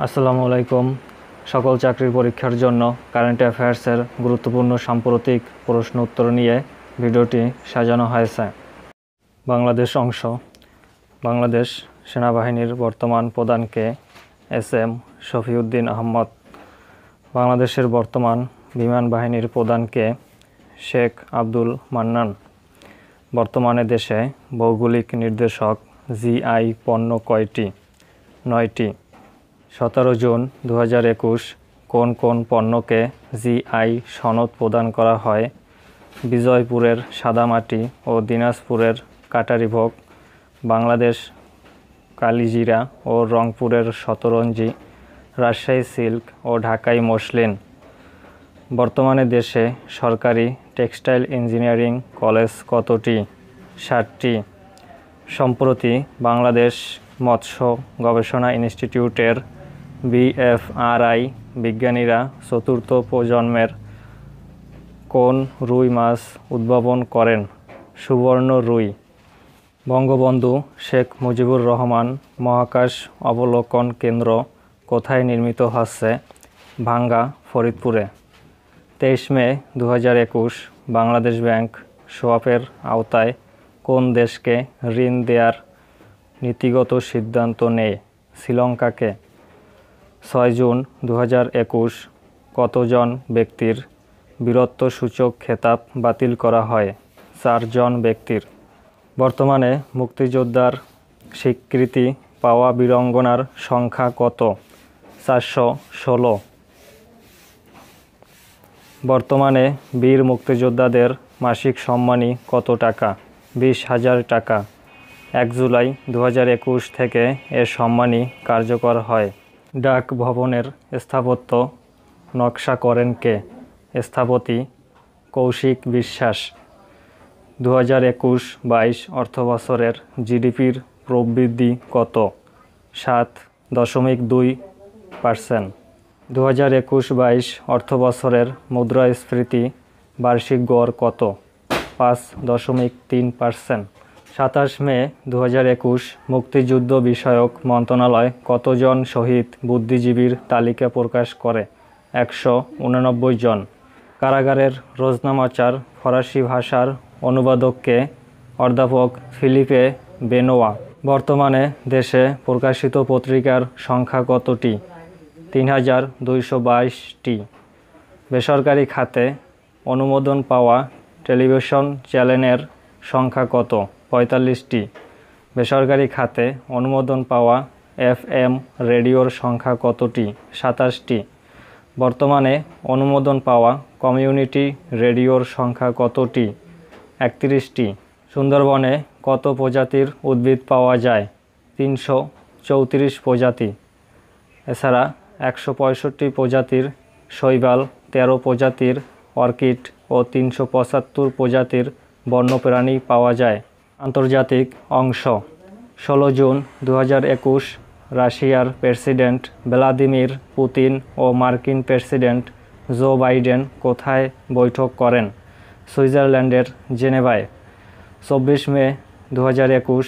আসসালামু আলাইকুম। সকল চাকরির পরীক্ষার জন্য কারেন্ট অ্যাফেয়ার্সের গুরুত্বপূর্ণ সাম্প্রতিক প্রশ্ন উত্তর নিয়ে ভিডিওটি সাজানো হয়েছে। বাংলাদেশ অংশ। বাংলাদেশ সেনাবাহিনীর বর্তমান প্রধানকে এস.এম. শফিউদ্দীন আহমদ। বাংলাদেশের বর্তমান বিমান বাহিনীর প্রধানকে শেখ আব্দুল মান্নান। বর্তমানে দেশে ভৌগোলিক নির্দেশক জিআই পণ্য কয়টি? 9টি। 17 জুন 2021 কোন কোন পণ্যকে জিআই সনদ প্রদান করা হয়? বিজয়পুরের সাদামাটি ও দিনাজপুরের কাটারিভোগ, বাংলাদেশ কালিজিরা ও রংপুরের শতরঞ্জি, রাজশাহী সিল্ক ও ঢাকাই মসলিন। বর্তমানে দেশে সরকারি টেক্সটাইল ইঞ্জিনিয়ারিং কলেজ কতটি? 7টি। সম্প্রতি বাংলাদেশ মৎস্য গবেষণা ইনস্টিটিউটের বিএফআরআই বিজ্ঞানীরা চতুর্থ প্রজন্মের কোন রুই মাছ উদ্ভাবন করেন? সুবর্ণ রুই। বঙ্গবন্ধু শেখ মুজিবুর রহমান মহাকাশ অবলোকন কেন্দ্র কোথায় নির্মিত হচ্ছে? ভাঙ্গা, ফরিদপুরে। 23 মে 2021 বাংলাদেশ ব্যাংক সোয়াপের আওতায় কোন দেশকে ঋণ দেয়ার নীতিগত সিদ্ধান্ত নেয়? শ্রীলঙ্কাকে। 6 জুন 2021 কতজন ব্যক্তির বীরত্বসূচক খেতাব বাতিল করা হয়? 4 জন ব্যক্তির। বর্তমানে মুক্তিযোদ্ধার স্বীকৃতি পাওয়া বীরাঙ্গনার সংখ্যা কত? 416। বর্তমানে বীর মুক্তিযোদ্ধাদের মাসিক সম্মানী কত টাকা? 20,000 টাকা। 1 জুলাই 2021 থেকে এ সম্মানী কার্যকর হয়। ডাক ভবনের স্থাপত্য নকশা করেন কে? স্থপতি কৌশিক বিশ্বাস। 2021-22 অর্থবছরের জিডিপির প্রবৃদ্ধি কত? 7.2%। 2021-22 অর্থবছরের মুদ্রাস্ফীতি বার্ষিক গড় কত? 5.3%। 27 মে 2021 মুক্তিযুদ্ধ বিষয়ক মন্ত্রণালয় কতজন শহীদ বুদ্ধিজীবীর তালিকা প্রকাশ করে? 189 জন। কারাগারের রোজনামাচার ফরাসি ভাষার অনুবাদককে? অধ্যাপক ফিলিপে বেনোয়া। বর্তমানে দেশে প্রকাশিত পত্রিকার সংখ্যা কতটি? 3222টি। বেসরকারি খাতে অনুমোদন পাওয়া টেলিভিশন চ্যানেলের সংখ্যা কত? 45টি। বেসরকারি খাতে অনুমোদন পাওয়া এফএম রেডিওর সংখ্যা কতটি? 27টি। বর্তমানে অনুমোদন পাওয়া কমিউনিটি রেডিওর সংখ্যা কতটি? 31টি। সুন্দরবনে কত প্রজাতির উদ্ভিদ পাওয়া যায়? 334 প্রজাতি। এছাড়া 165 প্রজাতির শৈবাল, 13 প্রজাতির অর্কিড ও 375 প্রজাতির বন্যপ্রাণী পাওয়া যায়। আন্তর্জাতিক অংশ। 16 জুন 2021 রাশিয়ার প্রেসিডেন্ট ভ্লাদিমির পুতিন ও মার্কিন প্রেসিডেন্ট জো বাইডেন কোথায় বৈঠক করেন? সুইজারল্যান্ডের জেনেভায়। 24 মে 2021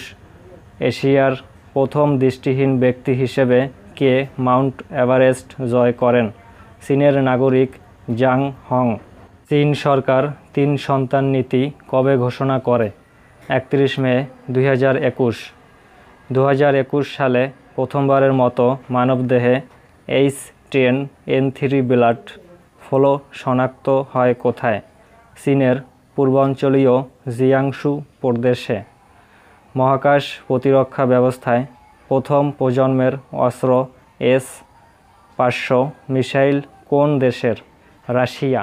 এশিয়ার প্রথম দৃষ্টিহীন ব্যক্তি হিসেবে কে মাউন্ট এভারেস্ট জয় করেন? চীনের নাগরিক জাং হং। চীন সরকার 3 সন্তান নীতি কবে ঘোষণা করে? 31 মে 2021। 2021 সালে প্রথমবারের মতো মানবদেহে H10N3 ব্লাড ফ্লো শনাক্ত হয় কোথায়? চীনের পূর্বাঞ্চলীয় জিয়াংসু প্রদেশে। মহাকাশ প্রতিরক্ষা ব্যবস্থায় প্রথম প্রজন্মের অস্ত্র S-500 মিসাইল কোন দেশের? রাশিয়া।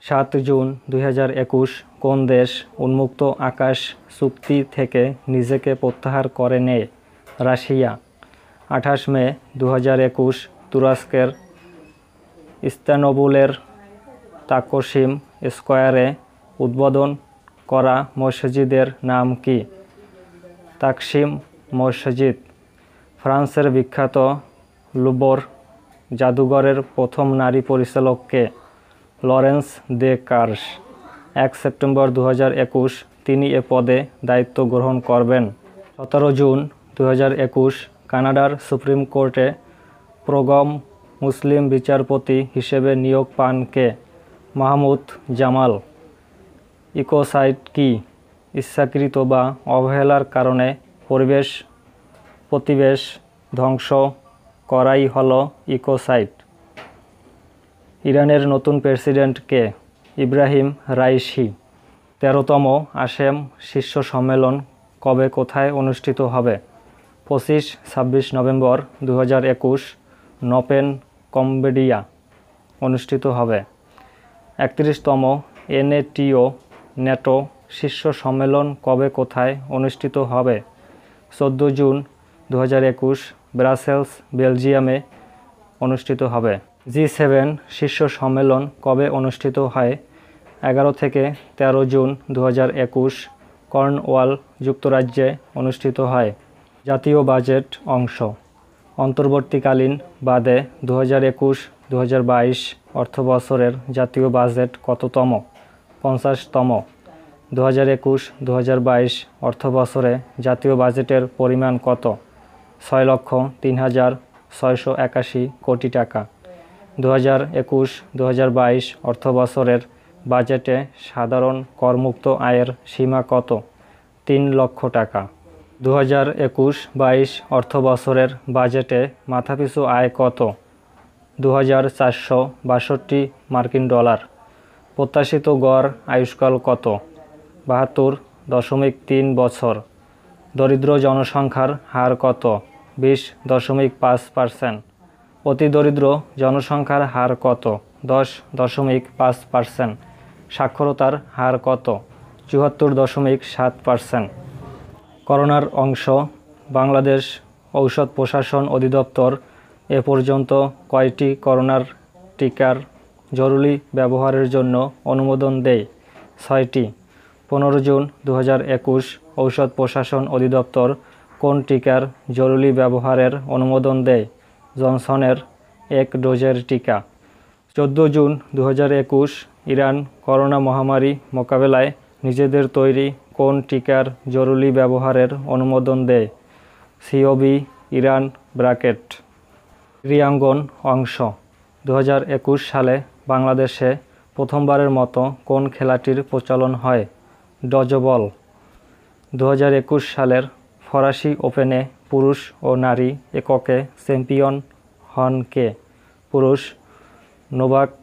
7 জুন 2021 কোন দেশ উন্মুক্ত আকাশ চুক্তি থেকে নিজেকে প্রত্যাহার করে নেয়? রাশিয়া। 28 মে 2021 তুরস্কের ইস্তানবুলের তাকসিম স্কয়ারে উদ্বোধন করা মসজিদের নাম কি? তাকসিম মসজিদ। ফ্রান্সের বিখ্যাত লুভর জাদুঘরের প্রথম নারী পরিচালক কে? লরেন্স দে কার্স। 1 সেপ্টেম্বর 2021 তিনি এ পদে দায়িত্ব গ্রহণ করবেন। 17 জুন 2021 কানাডার সুপ্রিম কোর্টে প্রগম মুসলিম বিচারপতি হিসেবে নিয়োগ পান কে? মাহমুদ জামাল। ইকোসাইট কি? ইচ্ছাকৃত বা অবহেলার কারণে প্রতিবেশ ধ্বংস করাই হলো ইকোসাইট। ইরানের নতুন প্রেসিডেন্ট কে? Ibrahim Raisi. 13তম আসেম শীর্ষ সম্মেলন কবে কোথায় অনুষ্ঠিত হবে? 25-26 নভেম্বর 2021 নপেন কম্বোডিয়া অনুষ্ঠিত হবে। 31তম ন্যাটো শীর্ষ সম্মেলন কবে কোথায় অনুষ্ঠিত হবে? 14 জুন 2021 ব্রাসেলস বেলজিয়ামে অনুষ্ঠিত হবে। G7 শীর্ষ সম্মেলন কবে অনুষ্ঠিত হয়? 11 থেকে 13 জুন 2021 কর্নওয়াল যুক্তরাজ্যে অনুষ্ঠিত হয়। জাতীয় বাজেট অংশ। অন্তর্বর্তীকালীন বাদে 2021-2022 অর্থবছরের জাতীয় বাজেট কততম? 50তম। 2021-2022 অর্থবছরে জাতীয় বাজেটের পরিমাণ কত? 6,03,681 কোটি টাকা। 2021-2022 অর্থবছরের বাজেটে সাধারণ করমুক্ত আয়ের সীমা কত? 3 লক্ষ টাকা। 2021-22 অর্থবছরের বাজেটে মাথাপিছু আয় কত? 2,462 মার্কিন ডলার। প্রত্যাশিত গড় আয়ুষ্কাল কত? 72.3 বছর। দরিদ্র জনসংখ্যার হার কত? 20.5%। অতি দরিদ্র জনসংখ্যার হার কত? 10.5%। সাক্ষরতার হার কত? 74.7%। করোনার অংশ। বাংলাদেশ ঔষধ প্রশাসন অধিদপ্তর এ পর্যন্ত কয়টি করোনার টিকার জরুরি ব্যবহারের জন্য অনুমোদন দেয়? 6টি। 15 জুন 2021 ঔষধ প্রশাসন অধিদপ্তর কোন টিকার জরুরি ব্যবহারের অনুমোদন দেয়? জনসনের 1 ডোজের টিকা। 14 জুন 2021 ইরান করোনা মহামারী মোকাবেলায় নিজেদের তৈরি কোন টিকার জরুরি ব্যবহারের অনুমোদন দেয়? COB Iran bracket. ক্রীড়াঙ্গন অংশ। 2021 সালে বাংলাদেশে প্রথমবারের মতো কোন খেলাটির প্রচলন হয়? ডজবল। 2021 সালের ফরাসি ওপেনে পুরুষ ও নারী এককে চ্যাম্পিয়ন হন কে? পুরুষ নোভাক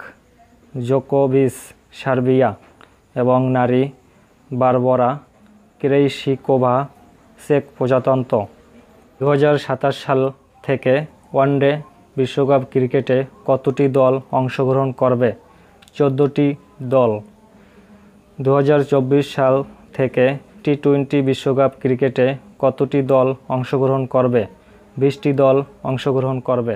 জোকোভিচ সার্বিয়া এবং নারী বারবরা ক্রেইশিকোভা চেক প্রজাতন্ত্র। 2027 সাল থেকে ওয়ানডে বিশ্বকাপ ক্রিকেটে কতটি দল অংশগ্রহণ করবে? 14টি দল। 2024 সাল থেকে টি-20 বিশ্বকাপ ক্রিকেটে কতটি দল অংশগ্রহণ করবে? 20টি দল অংশগ্রহণ করবে।